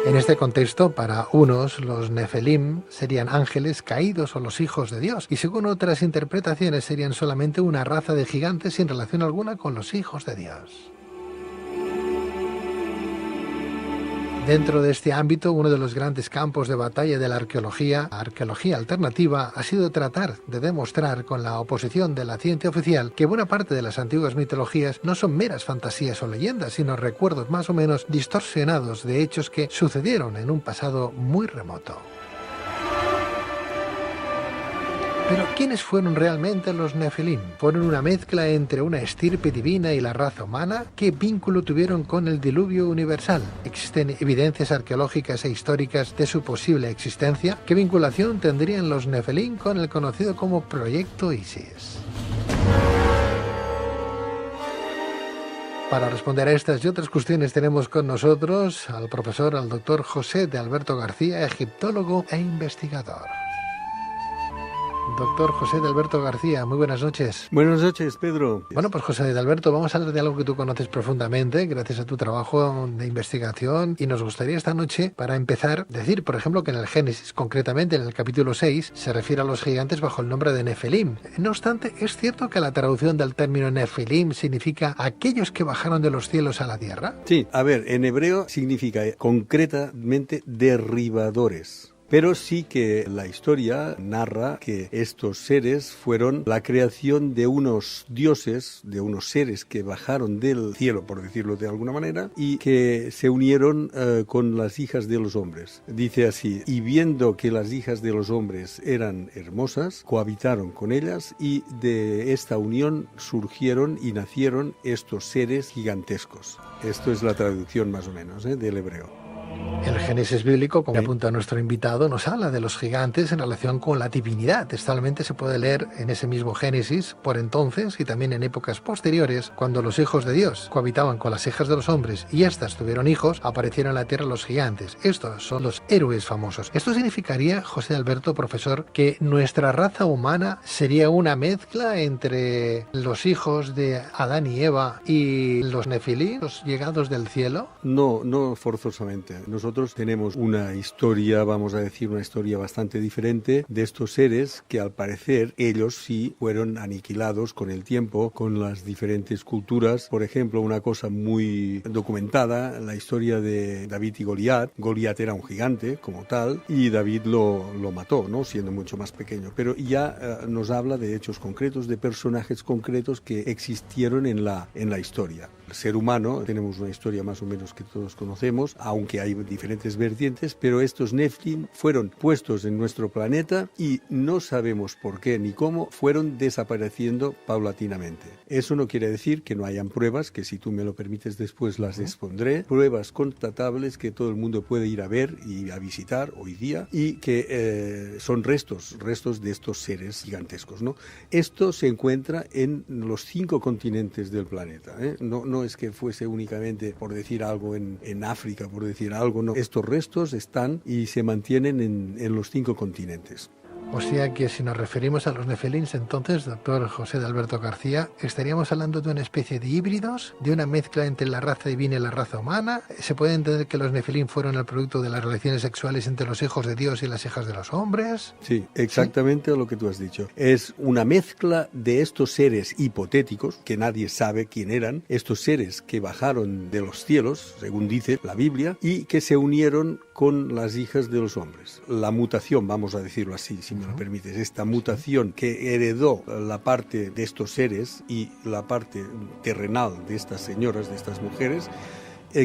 En este contexto, para unos, los Nefelim serían ángeles caídos o los hijos de Dios, y según otras interpretaciones serían solamente una raza de gigantes sin relación alguna con los hijos de Dios. Dentro de este ámbito, uno de los grandes campos de batalla de la arqueología alternativa, ha sido tratar de demostrar con la oposición de la ciencia oficial que buena parte de las antiguas mitologías no son meras fantasías o leyendas, sino recuerdos más o menos distorsionados de hechos que sucedieron en un pasado muy remoto. Pero ¿quiénes fueron realmente los Nefilim? ¿Fueron una mezcla entre una estirpe divina y la raza humana? ¿Qué vínculo tuvieron con el diluvio universal? ¿Existen evidencias arqueológicas e históricas de su posible existencia? ¿Qué vinculación tendrían los Nefilim con el conocido como Proyecto Isis? Para responder a estas y otras cuestiones tenemos con nosotros al doctor José de Alberto García, egiptólogo e investigador. Doctor José de Alberto García, muy buenas noches. Buenas noches, Pedro. Bueno, pues José de Alberto, vamos a hablar de algo que tú conoces profundamente, gracias a tu trabajo de investigación, y nos gustaría esta noche, para empezar, decir, por ejemplo, que en el Génesis, concretamente en el capítulo 6, se refiere a los gigantes bajo el nombre de Nefelim. No obstante, ¿es cierto que la traducción del término Nefelim significa aquellos que bajaron de los cielos a la tierra? Sí, a ver, en hebreo significa concretamente derribadores. Pero sí que la historia narra que estos seres fueron la creación de unos dioses, de unos seres que bajaron del cielo, por decirlo de alguna manera, y que se unieron con las hijas de los hombres. Dice así: y viendo que las hijas de los hombres eran hermosas, cohabitaron con ellas, y de esta unión surgieron y nacieron estos seres gigantescos. Esto es la traducción más o menos del hebreo. El Génesis bíblico, como apunta nuestro invitado, nos habla de los gigantes en relación con la divinidad. Textualmente se puede leer en ese mismo Génesis: por entonces y también en épocas posteriores, cuando los hijos de Dios cohabitaban con las hijas de los hombres y éstas tuvieron hijos, aparecieron en la tierra los gigantes. Estos son los héroes famosos. Esto significaría, José Alberto, profesor, que nuestra raza humana sería una mezcla entre los hijos de Adán y Eva y los Nefilim, los llegados del cielo. No forzosamente. Nosotros tenemos una historia, vamos a decir, una historia bastante diferente de estos seres que, al parecer, ellos sí fueron aniquilados con el tiempo, con las diferentes culturas. Por ejemplo, una cosa muy documentada, la historia de David y Goliat. Goliat era un gigante como tal y David lo mató, ¿no?, siendo mucho más pequeño. Pero ya nos habla de hechos concretos, de personajes concretos que existieron en la historia. El ser humano, tenemos una historia más o menos que todos conocemos, aunque hay diferentes vertientes, pero estos Nefilim fueron puestos en nuestro planeta y no sabemos por qué ni cómo fueron desapareciendo paulatinamente. Eso no quiere decir que no hayan pruebas, que si tú me lo permites después las expondré, pruebas constatables que todo el mundo puede ir a ver y a visitar hoy día, y que son restos de estos seres gigantescos, ¿no? Esto se encuentra en los 5 continentes del planeta, ¿eh? No es que fuese únicamente, por decir algo, en África, por decir algo, no. Estos restos están y se mantienen en los 5 continentes. O sea que si nos referimos a los Nefilins, entonces, doctor José de Alberto García, estaríamos hablando de una especie de híbridos, de una mezcla entre la raza divina y la raza humana. ¿Se puede entender que los Nefilim fueron el producto de las relaciones sexuales entre los hijos de Dios y las hijas de los hombres? Sí, exactamente lo que tú has dicho. Es una mezcla de estos seres hipotéticos, que nadie sabe quién eran, estos seres que bajaron de los cielos, según dice la Biblia, y que se unieron con las hijas de los hombres. La mutación, vamos a decirlo así, si me lo permites, esta mutación que heredó la parte de estos seres y la parte terrenal de estas señoras, de estas mujeres,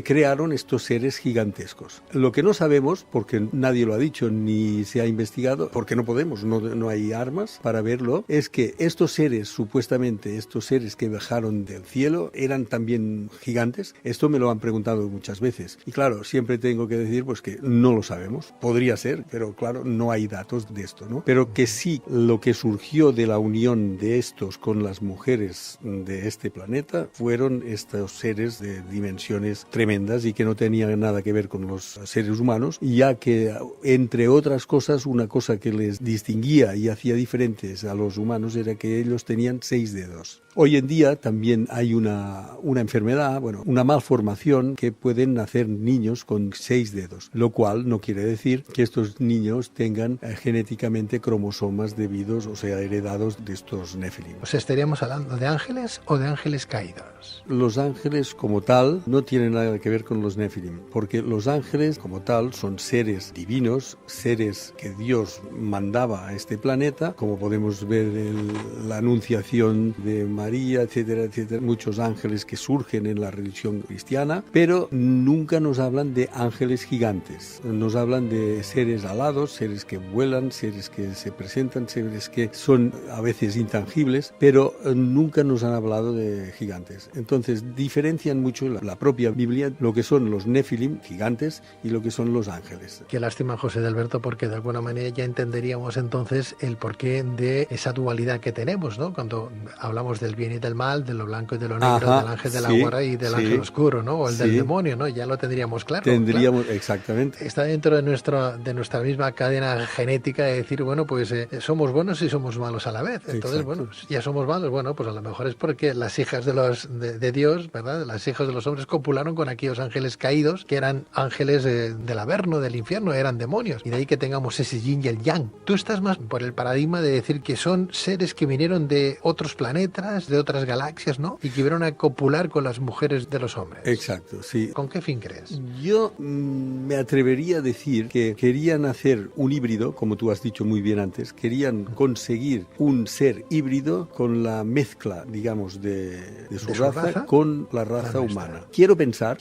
crearon estos seres gigantescos. Lo que no sabemos, porque nadie lo ha dicho ni se ha investigado, porque no podemos, no hay armas para verlo, es que estos seres, supuestamente estos seres que bajaron del cielo, eran también gigantes. Esto me lo han preguntado muchas veces. Y claro, siempre tengo que decir pues que no lo sabemos. Podría ser, pero claro, no hay datos de esto, ¿no? Pero que sí, lo que surgió de la unión de estos con las mujeres de este planeta fueron estos seres de dimensiones tremendas y que no tenían nada que ver con los seres humanos, ya que, entre otras cosas, una cosa que les distinguía y hacía diferentes a los humanos era que ellos tenían 6 dedos. Hoy en día también hay una enfermedad, una malformación que pueden nacer niños con 6 dedos, lo cual no quiere decir que estos niños tengan genéticamente cromosomas debidos, o sea, heredados de estos Nefilim. O sea, ¿estaríamos hablando de ángeles o de ángeles caídos? Los ángeles como tal no tienen nada que ver con los Nefilim, porque los ángeles como tal son seres divinos, seres que Dios mandaba a este planeta, como podemos ver en la anunciación de María, etcétera, etcétera, muchos ángeles que surgen en la religión cristiana, pero nunca nos hablan de ángeles gigantes, nos hablan de seres alados, seres que vuelan, seres que se presentan, seres que son a veces intangibles, pero nunca nos han hablado de gigantes. Entonces diferencian mucho la propia Biblia lo que son los Nefilim, gigantes, y lo que son los ángeles. Qué lástima, José de Alberto, porque de alguna manera ya entenderíamos entonces el porqué de esa dualidad que tenemos, ¿no? Cuando hablamos del bien y del mal, de lo blanco y de lo negro, del ángel de la guarda y del ángel oscuro, ¿no? O el del demonio, ¿no? Ya lo tendríamos claro. Tendríamos, exactamente. Está dentro de nuestra misma cadena genética de decir, bueno, pues somos buenos y somos malos a la vez. Entonces, bueno, ya somos malos, bueno, pues a lo mejor es porque las hijas de Dios, ¿verdad? Las hijas de los hombres copularon con aquellos ángeles caídos, que eran ángeles del Averno, del infierno, eran demonios. Y de ahí que tengamos ese yin y el yang. Tú estás más por el paradigma de decir que son seres que vinieron de otros planetas, de otras galaxias, ¿no? Y que vinieron a copular con las mujeres de los hombres. Exacto, sí. ¿Con qué fin crees? Yo me atrevería a decir que querían hacer un híbrido, como tú has dicho muy bien antes, querían conseguir un ser híbrido con la mezcla, digamos, de su raza con la raza humana. Quiero pensar,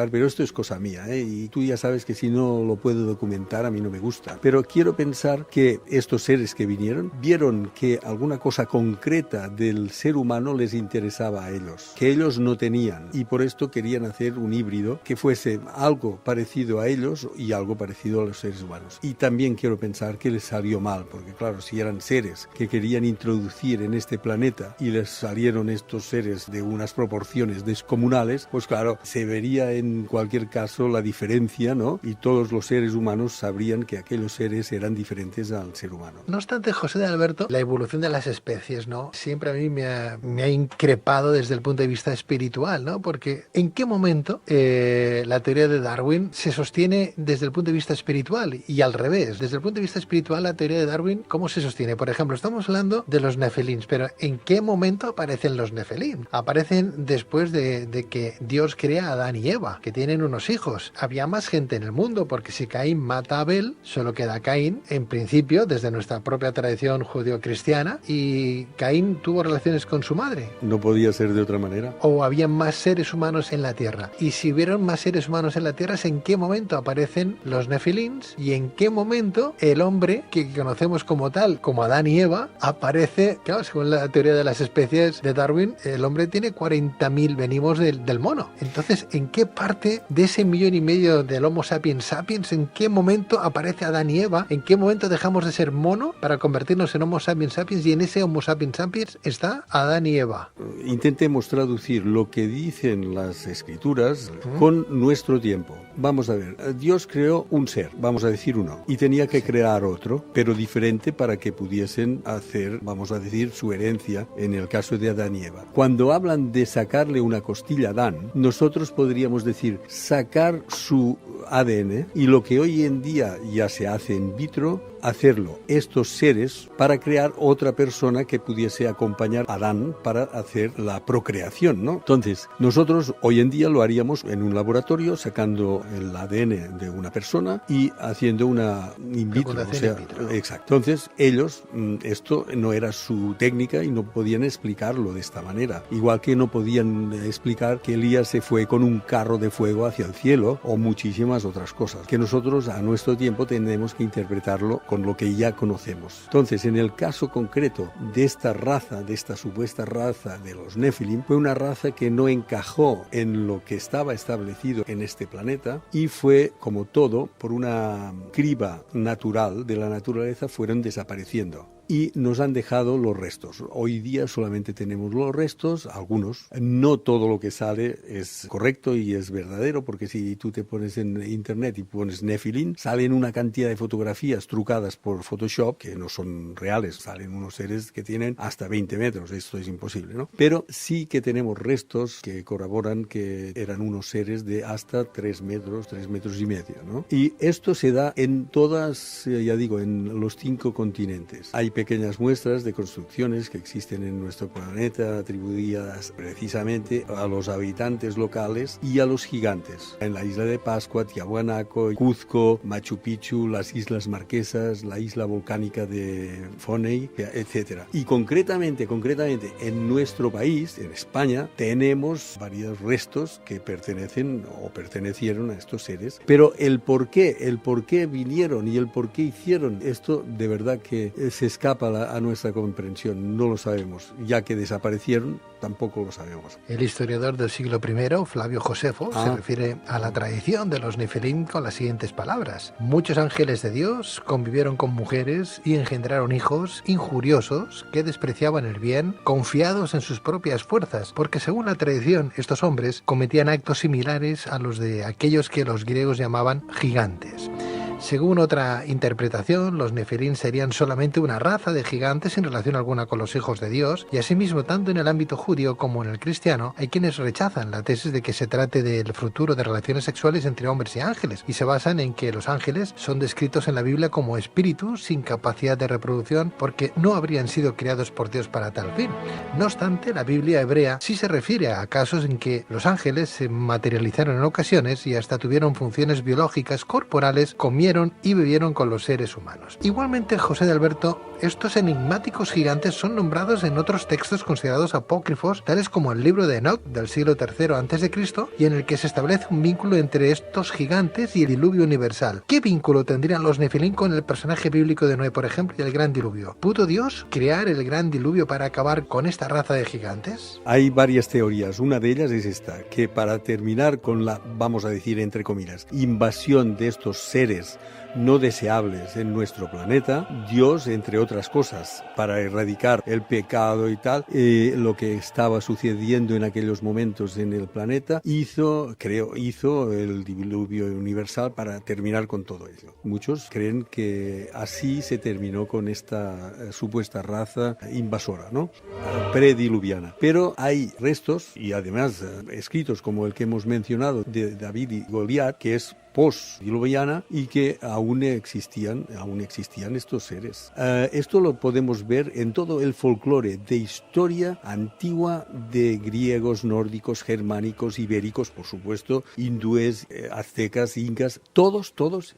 pero esto es cosa mía, y tú ya sabes que si no lo puedo documentar a mí no me gusta, pero quiero pensar que estos seres que vinieron vieron que alguna cosa concreta del ser humano les interesaba a ellos, que ellos no tenían, y por esto querían hacer un híbrido que fuese algo parecido a ellos y algo parecido a los seres humanos. Y también quiero pensar que les salió mal, porque claro, si eran seres que querían introducir en este planeta y les salieron estos seres de unas proporciones descomunales, pues claro, se vería en cualquier caso la diferencia, ¿no? Y todos los seres humanos sabrían que aquellos seres eran diferentes al ser humano. No obstante, José de Alberto, la evolución de las especies, ¿no? Siempre a mí me ha increpado desde el punto de vista espiritual, ¿no? Porque ¿en qué momento la teoría de Darwin se sostiene desde el punto de vista espiritual y al revés? Desde el punto de vista espiritual, la teoría de Darwin, ¿cómo se sostiene? Por ejemplo, estamos hablando de los Nefelim, pero ¿en qué momento aparecen los Nefelim? Aparecen después de que Dios crea a Adán y Eva, que tienen unos hijos. Había más gente en el mundo, porque si Caín mata a Abel, solo queda Caín, en principio, desde nuestra propia tradición judío-cristiana, y Caín tuvo relaciones con su madre. No podía ser de otra manera. O había más seres humanos en la tierra. Y si hubieron más seres humanos en la tierra, ¿en qué momento aparecen los Nefilins? Y en qué momento el hombre, que conocemos como tal, como Adán y Eva, aparece, claro, según la teoría de las especies de Darwin, el hombre tiene 40.000, venimos del mono. Entonces, ¿en qué parte de ese 1,5 millones del Homo sapiens sapiens, en qué momento aparece Adán y Eva? ¿En qué momento dejamos de ser mono para convertirnos en Homo sapiens sapiens? Y en ese Homo sapiens sapiens está Adán y Eva. Intentemos traducir lo que dicen las escrituras con nuestro tiempo. Vamos a ver, Dios creó un ser, vamos a decir uno, y tenía que crear otro, pero diferente para que pudiesen hacer, vamos a decir, su herencia en el caso de Adán y Eva. Cuando hablan de sacarle una costilla a Adán, nosotros podríamos decir sacar su ADN, y lo que hoy en día ya se hace in vitro, hacerlo estos seres para crear otra persona que pudiese acompañar a Adán para hacer la procreación, ¿no? Entonces, nosotros hoy en día lo haríamos en un laboratorio sacando el ADN de una persona y haciendo una in vitro, o sea, exacto. Entonces, ellos, esto no era su técnica y no podían explicarlo de esta manera. Igual que no podían explicar que Elías se fue con un carro de fuego hacia el cielo o muchísimas otras cosas, que nosotros a nuestro tiempo tenemos que interpretarlo con lo que ya conocemos. Entonces, en el caso concreto de esta raza, de esta supuesta raza de los Nefilim, fue una raza que no encajó en lo que estaba establecido en este planeta y fue, como todo, por una criba natural de la naturaleza, fueron desapareciendo. y nos han dejado los restos. Hoy día solamente tenemos los restos, algunos. No todo lo que sale es correcto y es verdadero, porque si tú te pones en internet y pones Nephilim, salen una cantidad de fotografías trucadas por Photoshop que no son reales. Salen unos seres que tienen hasta 20 metros. Esto es imposible, ¿no? Pero sí que tenemos restos que corroboran que eran unos seres de hasta 3 metros y medio, ¿no? Y esto se da en todas, ya digo, en los 5 continentes. Hay pequeñas muestras de construcciones que existen en nuestro planeta atribuidas precisamente a los habitantes locales y a los gigantes. En la isla de Pascua, Tiahuanaco, Cuzco, Machu Picchu, las Islas Marquesas, la isla volcánica de Foney, etc. Y concretamente en nuestro país, en España, tenemos varios restos que pertenecen o pertenecieron a estos seres, pero el por qué vinieron y el por qué hicieron esto, de verdad que se escapa a nuestra comprensión, no lo sabemos, ya que desaparecieron, tampoco lo sabemos. El historiador del siglo I, Flavio Josefo, se refiere a la tradición de los Nefilim con las siguientes palabras: muchos ángeles de Dios convivieron con mujeres y engendraron hijos injuriosos que despreciaban el bien, confiados en sus propias fuerzas, porque según la tradición estos hombres cometían actos similares a los de aquellos que los griegos llamaban gigantes. Según otra interpretación, los Nefilim serían solamente una raza de gigantes sin relación alguna con los hijos de Dios, y asimismo, tanto en el ámbito judío como en el cristiano, hay quienes rechazan la tesis de que se trate del futuro de relaciones sexuales entre hombres y ángeles, y se basan en que los ángeles son descritos en la Biblia como espíritus sin capacidad de reproducción porque no habrían sido creados por Dios para tal fin. No obstante, la Biblia hebrea sí se refiere a casos en que los ángeles se materializaron en ocasiones y hasta tuvieron funciones biológicas corporales, comieron y vivieron con los seres humanos. Igualmente, José de Alberto, estos enigmáticos gigantes son nombrados en otros textos considerados apócrifos, tales como el libro de Enoc del siglo III a.C., y en el que se establece un vínculo entre estos gigantes y el diluvio universal. ¿Qué vínculo tendrían los Nefilim con el personaje bíblico de Noé, por ejemplo, y el gran diluvio? ¿Pudo Dios crear el gran diluvio para acabar con esta raza de gigantes? Hay varias teorías. Una de ellas es esta, que para terminar con la, vamos a decir entre comillas, invasión de estos seres no deseables en nuestro planeta, Dios, entre otras cosas, para erradicar el pecado y tal, lo que estaba sucediendo en aquellos momentos en el planeta, hizo el diluvio universal para terminar con todo ello. Muchos creen que así se terminó con esta supuesta raza invasora, ¿no? Prediluviana. Pero hay restos, y además escritos como el que hemos mencionado de David y Goliat, que es post-diluviana y que aún existían estos seres. Esto lo podemos ver en todo el folclore de historia antigua de griegos, nórdicos, germánicos, ibéricos, por supuesto, hindúes, aztecas, incas, todos,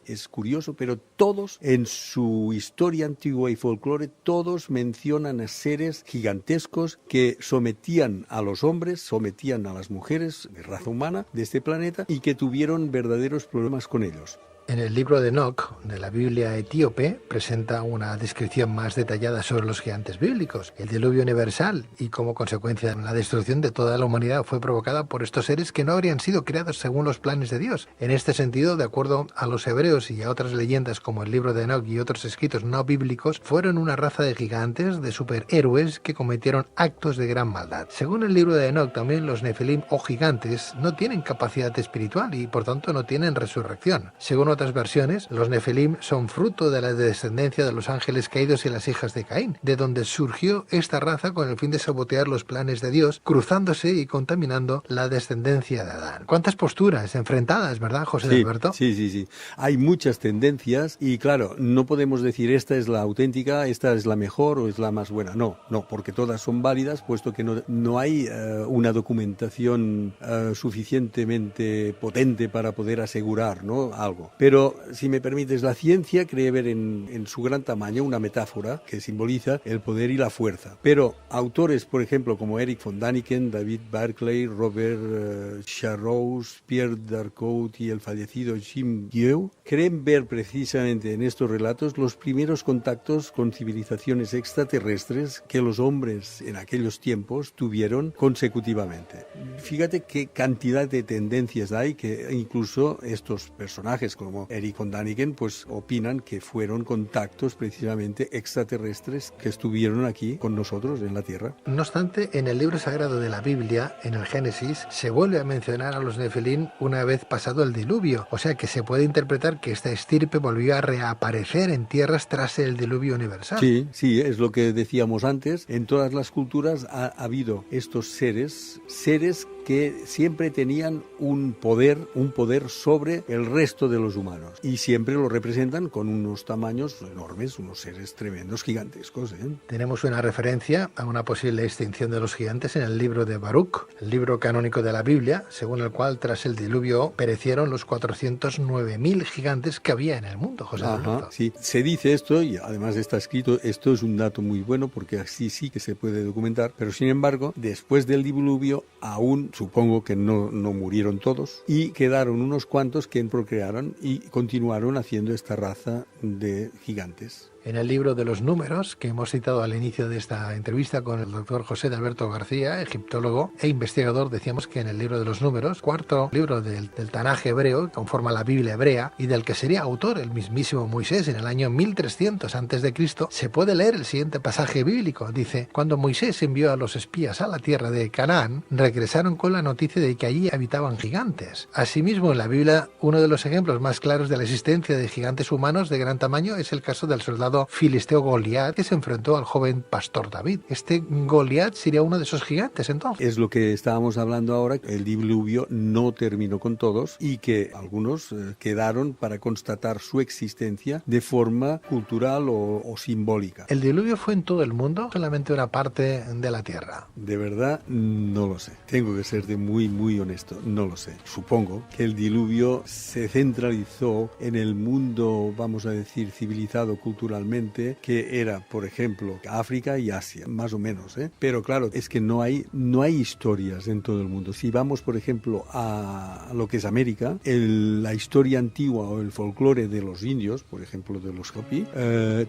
es curioso, pero todos en su historia antigua y folclore, todos mencionan a seres gigantescos que sometían a los hombres, sometían a las mujeres de raza humana de este planeta y que tuvieron verdaderos problemas con ellos. En el libro de Enoc, de la Biblia etíope, presenta una descripción más detallada sobre los gigantes bíblicos. El diluvio universal y como consecuencia la destrucción de toda la humanidad fue provocada por estos seres que no habrían sido creados según los planes de Dios. En este sentido, de acuerdo a los hebreos y a otras leyendas como el libro de Enoc y otros escritos no bíblicos, fueron una raza de gigantes, de superhéroes que cometieron actos de gran maldad. Según el libro de Enoc, también los Nefilim o gigantes no tienen capacidad espiritual y por tanto no tienen resurrección. Según otras versiones, los Nefilim son fruto de la descendencia de los ángeles caídos y las hijas de Caín, de donde surgió esta raza con el fin de sabotear los planes de Dios, cruzándose y contaminando la descendencia de Adán. ¿Cuántas posturas enfrentadas, verdad, José de Alberto? Sí. Hay muchas tendencias y claro, no podemos decir esta es la auténtica, esta es la mejor o es la más buena. No, porque todas son válidas, puesto que no hay una documentación suficientemente potente para poder asegurar, ¿no?, algo. Pero, si me permites, la ciencia cree ver en su gran tamaño una metáfora que simboliza el poder y la fuerza. Pero autores, por ejemplo, como Erich von Däniken, David Berkeley, Robert Charroux, Pierre Darcourt y el fallecido Jim Guieu, creen ver precisamente en estos relatos los primeros contactos con civilizaciones extraterrestres que los hombres en aquellos tiempos tuvieron consecutivamente. Fíjate qué cantidad de tendencias hay que incluso estos personajes como como Eric von Däniken, pues opinan que fueron contactos precisamente extraterrestres que estuvieron aquí con nosotros en la Tierra. No obstante, en el libro sagrado de la Biblia, en el Génesis, se vuelve a mencionar a los Nefilim una vez pasado el diluvio, o sea que se puede interpretar que esta estirpe volvió a reaparecer en tierras tras el diluvio universal. Sí, es lo que decíamos antes. En todas las culturas ha habido estos seres que siempre tenían un poder sobre el resto de los humanos y siempre lo representan con unos tamaños enormes, unos seres tremendos, gigantescos. Tenemos una referencia a una posible extinción de los gigantes en el libro de Baruch, el libro canónico de la Biblia, según el cual tras el diluvio perecieron los 409.000 gigantes que había en el mundo, José Alberto. Sí, se dice esto y además está escrito, esto es un dato muy bueno porque así sí que se puede documentar, pero sin embargo, después del diluvio aún supongo que no murieron todos y quedaron unos cuantos que procrearon y continuaron haciendo esta raza de gigantes. En el libro de los números, que hemos citado al inicio de esta entrevista con el doctor José de Alberto García, egiptólogo e investigador, decíamos que en el libro de los números, cuarto libro del Tanaj hebreo, que conforma la Biblia hebrea, y del que sería autor el mismísimo Moisés en el año 1300 a.C., se puede leer el siguiente pasaje bíblico. Dice: cuando Moisés envió a los espías a la tierra de Canaán, regresaron con la noticia de que allí habitaban gigantes. Asimismo, en la Biblia, uno de los ejemplos más claros de la existencia de gigantes humanos de gran tamaño es el caso del soldado filisteo Goliat, que se enfrentó al joven pastor David. Este Goliat sería uno de esos gigantes entonces. Es lo que estábamos hablando ahora, el diluvio no terminó con todos y que algunos quedaron para constatar su existencia de forma cultural o simbólica. ¿El diluvio fue en todo el mundo, solamente una parte de la Tierra? De verdad, no lo sé. Tengo que serte muy honesto, no lo sé. Supongo que el diluvio se centralizó en el mundo, vamos a decir, civilizado culturalmente, que era, por ejemplo, África y Asia, más o menos, Pero claro, es que no hay historias en todo el mundo. Si vamos, por ejemplo, a lo que es América, la historia antigua o el folclore de los indios, por ejemplo, de los Hopi,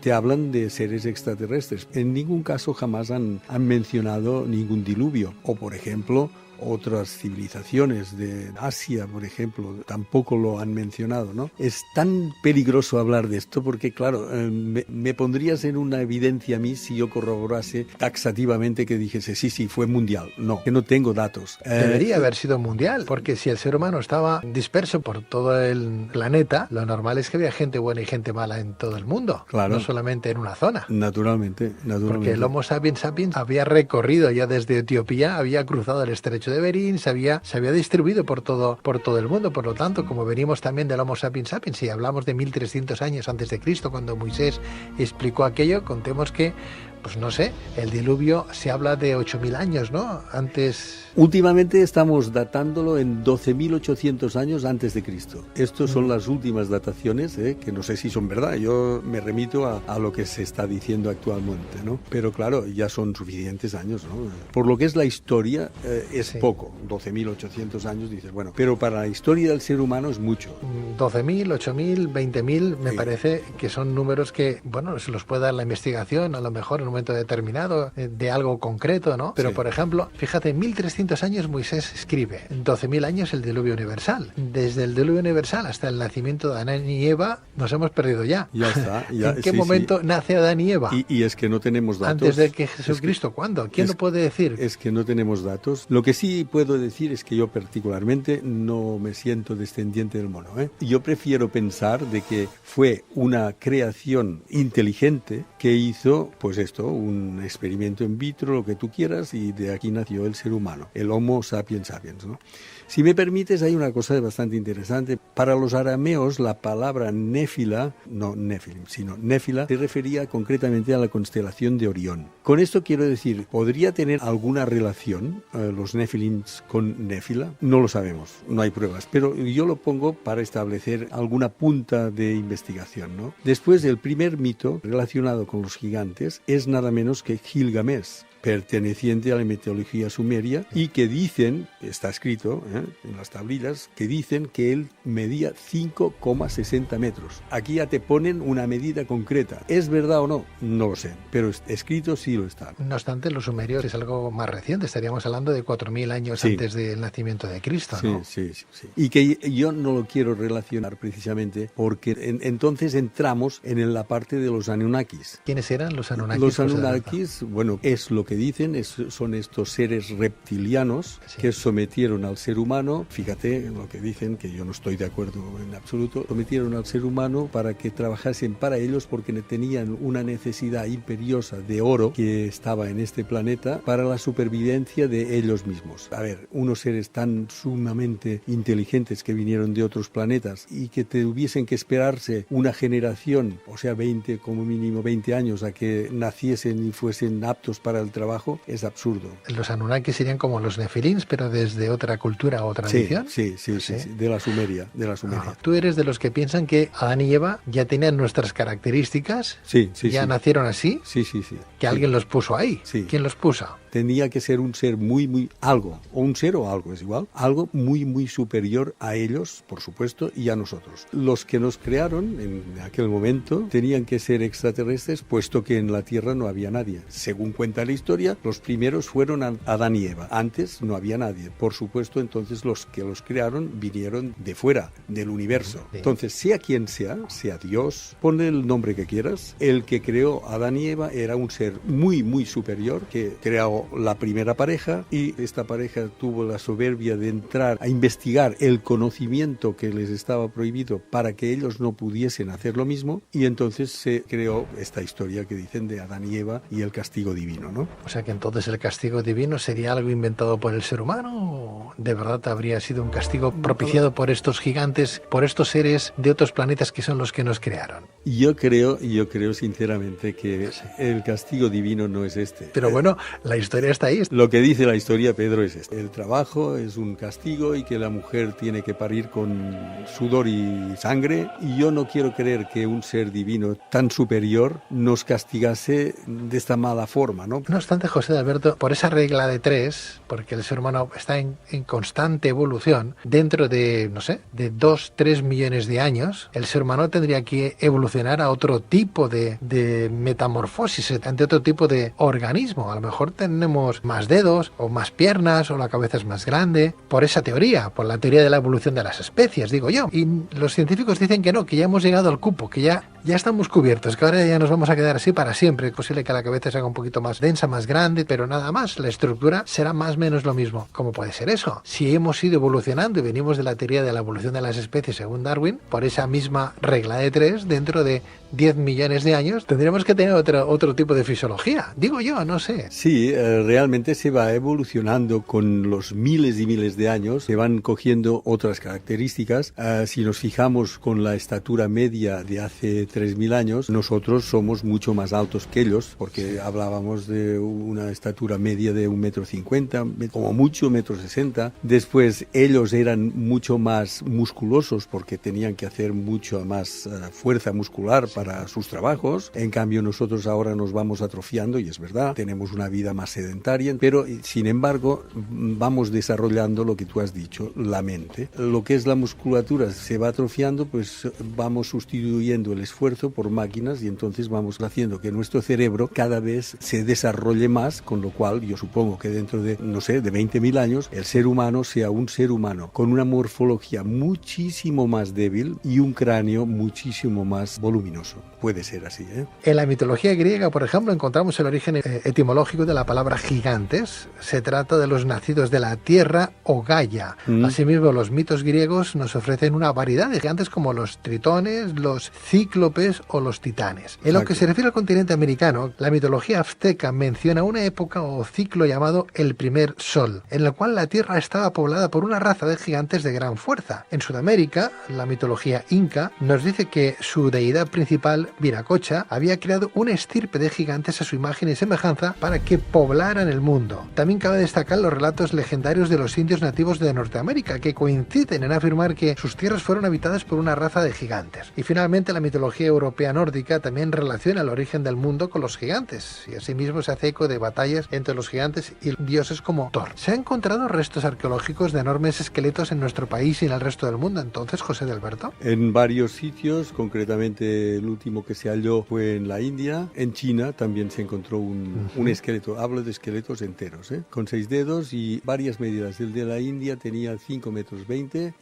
te hablan de seres extraterrestres. En ningún caso jamás han mencionado ningún diluvio. O, por ejemplo, otras civilizaciones de Asia, por ejemplo, tampoco lo han mencionado, ¿no? Es tan peligroso hablar de esto porque, claro, me pondrías en una evidencia a mí si yo corroborase taxativamente que dijese, sí, fue mundial. No, que no tengo datos. Debería haber sido mundial, porque si el ser humano estaba disperso por todo el planeta, lo normal es que había gente buena y gente mala en todo el mundo, claro, no solamente en una zona. Naturalmente. Porque el Homo sapiens había recorrido ya desde Etiopía, había cruzado el estrecho de Berín, se había distribuido por todo el mundo. Por lo tanto, como venimos también del Homo sapiens sapiens y hablamos de 1300 años antes de Cristo, cuando Moisés explicó aquello, contemos que, pues no sé, el diluvio se habla de 8.000 años, ¿no? Antes... Últimamente estamos datándolo en 12.800 años antes de Cristo. Estas son las últimas dataciones, que no sé si son verdad. Yo me remito a lo que se está diciendo actualmente, ¿no? Pero claro, ya son suficientes años, ¿no? Por lo que es la historia, es poco. 12.800 años, dices, bueno, pero para la historia del ser humano es mucho. 12.000, 8.000, 20.000, me parece que son números que, bueno, se los puede dar la investigación, a lo mejor en un momento determinado, de algo concreto, ¿no? Pero, por ejemplo, fíjate, en 1.300 años Moisés escribe, en 12.000 años el diluvio universal. Desde el diluvio universal hasta el nacimiento de Adán y Eva, nos hemos perdido ya. Ya está. Ya, ¿En qué momento nace Adán y Eva? Y es que no tenemos datos. Antes de que Jesucristo, ¿cuándo? ¿Quién lo puede decir? Es que no tenemos datos. Lo que sí puedo decir es que yo particularmente no me siento descendiente del mono, Yo prefiero pensar de que fue una creación inteligente que hizo, pues esto, un experimento in vitro, lo que tú quieras, y de aquí nació el ser humano, el Homo sapiens sapiens, ¿no? Si me permites, hay una cosa bastante interesante. Para los arameos, la palabra Néfila, no Nefilim, sino Néfila, se refería concretamente a la constelación de Orión. Con esto quiero decir, ¿podría tener alguna relación los Nefilims con Néfila? No lo sabemos, no hay pruebas, pero yo lo pongo para establecer alguna punta de investigación, ¿no? Después, el primer mito relacionado con los gigantes es nada menos que Gilgamesh. perteneciente a la mitología sumeria y que dicen, está escrito en las tablillas, que dicen que él medía 5,60 metros. Aquí ya te ponen una medida concreta. ¿Es verdad o no? No lo sé, pero escrito sí lo está. No obstante, los sumerios es algo más reciente, estaríamos hablando de 4.000 años antes del nacimiento de Cristo, ¿no? Sí. Y que yo no lo quiero relacionar precisamente porque entonces entramos en la parte de los Anunnakis. ¿Quiénes eran los Anunnakis? Los Anunnakis, bueno, es lo que dicen, son estos seres reptilianos que sometieron al ser humano, fíjate lo que dicen, que yo no estoy de acuerdo en absoluto, sometieron al ser humano para que trabajasen para ellos porque tenían una necesidad imperiosa de oro que estaba en este planeta para la supervivencia de ellos mismos. A ver, unos seres tan sumamente inteligentes que vinieron de otros planetas y que tuviesen que esperarse una generación, o sea, 20, como mínimo 20 años, a que naciesen y fuesen aptos para el trabajo, es absurdo. Los Anunnakis serían como los Nefilins, pero desde otra cultura o tradición. Sí, de la Sumeria. Tú eres de los que piensan que Adán y Eva ya tenían nuestras características, ya nacieron así, que alguien los puso ahí. ¿Quién los puso? Tenía que ser un ser muy algo, o un ser o algo, es igual, algo muy superior a ellos, por supuesto, y a nosotros. Los que nos crearon en aquel momento tenían que ser extraterrestres, puesto que en la Tierra no había nadie. Según cuenta la historia, los primeros fueron Adán y Eva. Antes no había nadie. Por supuesto, entonces los que los crearon vinieron de fuera, del universo. Entonces, sea quien sea Dios, ponle el nombre que quieras, el que creó a Adán y Eva era un ser muy superior que creó la primera pareja y esta pareja tuvo la soberbia de entrar a investigar el conocimiento que les estaba prohibido para que ellos no pudiesen hacer lo mismo y entonces se creó esta historia que dicen de Adán y Eva y el castigo divino, ¿no? O sea que entonces el castigo divino sería algo inventado por el ser humano o de verdad habría sido un castigo propiciado por estos gigantes, por estos seres de otros planetas que son los que nos crearon. Yo creo sinceramente que el castigo divino no es este. Pero bueno, la historia está ahí. Lo que dice la historia, Pedro, es este. El trabajo es un castigo y que la mujer tiene que parir con sudor y sangre. Y yo no quiero creer que un ser divino tan superior nos castigase de esta mala forma, ¿no? No obstante, José de Alberto, por esa regla de 3, porque el ser humano está en constante evolución, dentro de, de 2-3 millones de años, el ser humano tendría que evolucionar a otro tipo de metamorfosis, ante otro tipo de organismo. A lo mejor tenemos más dedos o más piernas o la cabeza es más grande, por esa teoría, por la teoría de la evolución de las especies, digo yo. Y los científicos dicen que no, que ya hemos llegado al cupo, que ya estamos cubiertos, que ahora ya nos vamos a quedar así para siempre. Es posible que la cabeza se haga un poquito más densa, más grande, pero nada más. La estructura será más o menos lo mismo. ¿Cómo puede ser eso? Si hemos ido evolucionando y venimos de la teoría de la evolución de las especies según Darwin, por esa misma regla de 3, dentro de 10 millones de años tendremos que tener otro tipo de fisiología. Digo yo, no sé. Sí, realmente se va evolucionando con los miles y miles de años, se van cogiendo otras características. Si nos fijamos con la estatura media de hace 3.000 años, nosotros somos mucho más altos que ellos, porque hablábamos de una estatura media de 1,50 m, como mucho 1,60 m. Después ellos eran mucho más musculosos porque tenían que hacer mucho más fuerza muscular para sus trabajos. En cambio nosotros ahora nos vamos atrofiando y es verdad, tenemos una vida más sedentaria, pero sin embargo vamos desarrollando lo que tú has dicho, la mente. Lo que es la musculatura se va atrofiando, pues vamos sustituyendo el esfuerzo por máquinas y entonces vamos haciendo que nuestro cerebro cada vez se desarrolle más, con lo cual yo supongo que dentro de, no sé, de 20.000 años el ser humano sea un ser humano con una morfología muchísimo más débil y un cráneo muchísimo más voluminoso. Puede ser así, ¿eh? En la mitología griega, por ejemplo, encontramos el origen etimológico de la palabra gigantes. Se trata de los nacidos de la tierra o Gaia. Asimismo, los mitos griegos nos ofrecen una variedad de gigantes como los tritones, los cíclopes o los titanes. En lo que se refiere al continente americano, la mitología azteca menciona una época o ciclo llamado el primer sol, en el cual la tierra estaba poblada por una raza de gigantes de gran fuerza. En Sudamérica, la mitología inca nos dice que su deidad principal, Viracocha, había creado una estirpe de gigantes a su imagen y semejanza para que poblaran el mundo. También cabe destacar los relatos legendarios de los indios nativos de Norteamérica, que coinciden en afirmar que sus tierras fueron habitadas por una raza de gigantes. Y finalmente, la mitología mitología europea nórdica también relaciona el origen del mundo con los gigantes, y asimismo se hace eco de batallas entre los gigantes y dioses como Thor. Se han encontrado restos arqueológicos de enormes esqueletos en nuestro país y en el resto del mundo, entonces, José de Alberto. En varios sitios, concretamente el último que se halló fue en la India. En China también se encontró un esqueleto, hablo de esqueletos enteros, con 6 dedos y varias medidas. El de la India tenía 5,20 metros,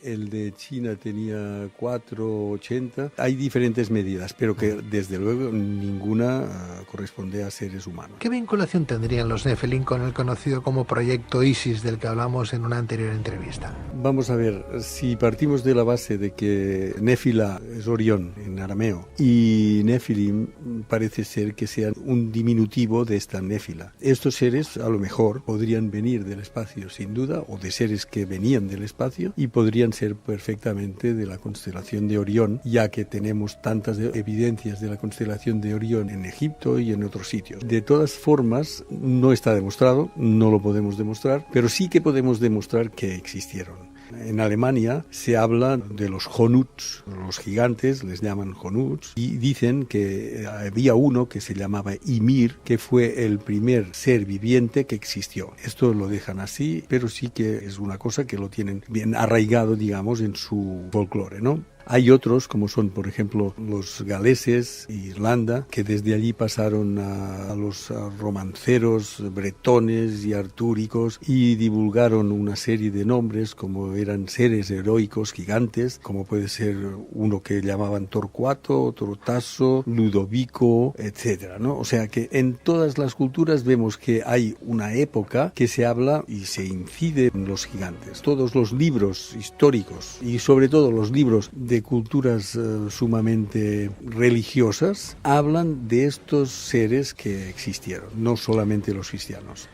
el de China tenía 4,80. Hay diferentes medidas, pero que desde luego ninguna corresponde a seres humanos. ¿Qué vinculación tendrían los Nefelín con el conocido como Proyecto Isis del que hablamos en una anterior entrevista? Vamos a ver, si partimos de la base de que Néfila es Orión en arameo y Nefilim parece ser que sean un diminutivo de esta Néfila. Estos seres a lo mejor podrían venir del espacio sin duda, o de seres que venían del espacio, y podrían ser perfectamente de la constelación de Orión, ya que tenemos tantas evidencias de la constelación de Orión en Egipto y en otros sitios. De todas formas, no está demostrado, no lo podemos demostrar, pero sí que podemos demostrar que existieron. En Alemania se habla de los Honuts, los gigantes les llaman Honuts, y dicen que había uno que se llamaba Ymir, que fue el primer ser viviente que existió. Esto lo dejan así, pero sí que es una cosa que lo tienen bien arraigado, digamos, en su folclore, ¿no? Hay otros, como son, por ejemplo, los galeses e Irlanda, que desde allí pasaron a los romanceros bretones y artúricos y divulgaron una serie de nombres, como eran seres heroicos gigantes, como puede ser uno que llamaban Torcuato, otro Tasso, Ludovico, etcétera, ¿no? O sea que en todas las culturas vemos que hay una época que se habla y se incide en los gigantes. Todos los libros históricos y sobre todo los libros de culturas sumamente religiosas hablan de estos seres que existieron, no solamente los cristianos.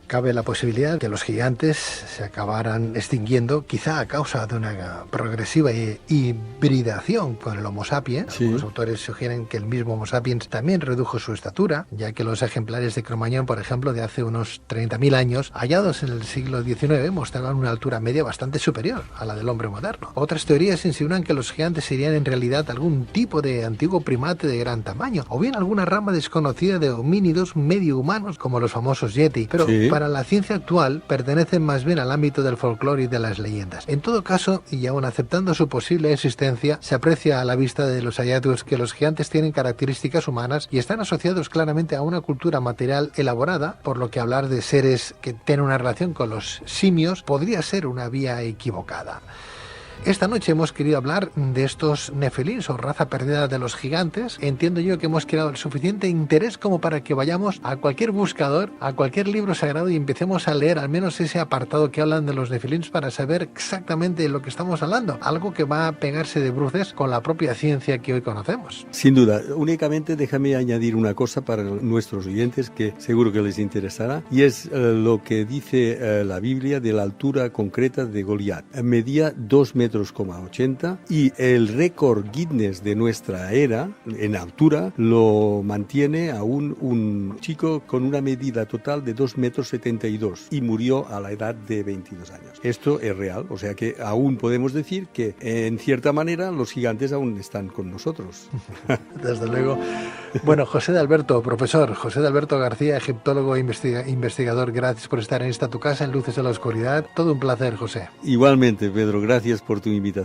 Cabe la posibilidad de que los gigantes se acabaran extinguiendo, quizá a causa de una progresiva hibridación con el Homo sapiens. Sí. Los autores sugieren que el mismo Homo sapiens también redujo su estatura, ya que los ejemplares de Cromañón, por ejemplo, de hace unos 30.000 años, hallados en el siglo XIX, mostraban una altura media bastante superior a la del hombre moderno. Otras teorías insinúan que los gigantes serían en realidad algún tipo de antiguo primate de gran tamaño, o bien alguna rama desconocida de homínidos medio humanos, como los famosos Yeti. Pero sí, para la ciencia actual pertenecen más bien al ámbito del folclore y de las leyendas. En todo caso, y aún aceptando su posible existencia, se aprecia a la vista de los hallazgos que los gigantes tienen características humanas y están asociados claramente a una cultura material elaborada, por lo que hablar de seres que tienen una relación con los simios podría ser una vía equivocada. Esta noche hemos querido hablar de estos Nefelins o raza perdida de los gigantes. Entiendo yo que hemos creado el suficiente interés como para que vayamos a cualquier buscador, a cualquier libro sagrado y empecemos a leer al menos ese apartado que hablan de los Nefelins para saber exactamente de lo que estamos hablando. Algo que va a pegarse de bruces con la propia ciencia que hoy conocemos. Sin duda. Únicamente déjame añadir una cosa para nuestros oyentes que seguro que les interesará, y es lo que dice la Biblia de la altura concreta de Goliat. Medía 2,80 metros y el récord Guinness de nuestra era en altura lo mantiene aún un chico con una medida total de 2,72 metros y murió a la edad de 22 años. Esto es real, o sea que aún podemos decir que en cierta manera los gigantes aún están con nosotros. Desde luego. Bueno, José de Alberto, profesor José de Alberto García, egiptólogo e investigador, gracias por estar en esta tu casa en Luces de la Oscuridad. Todo un placer, José. Igualmente, Pedro, gracias por tu invitación.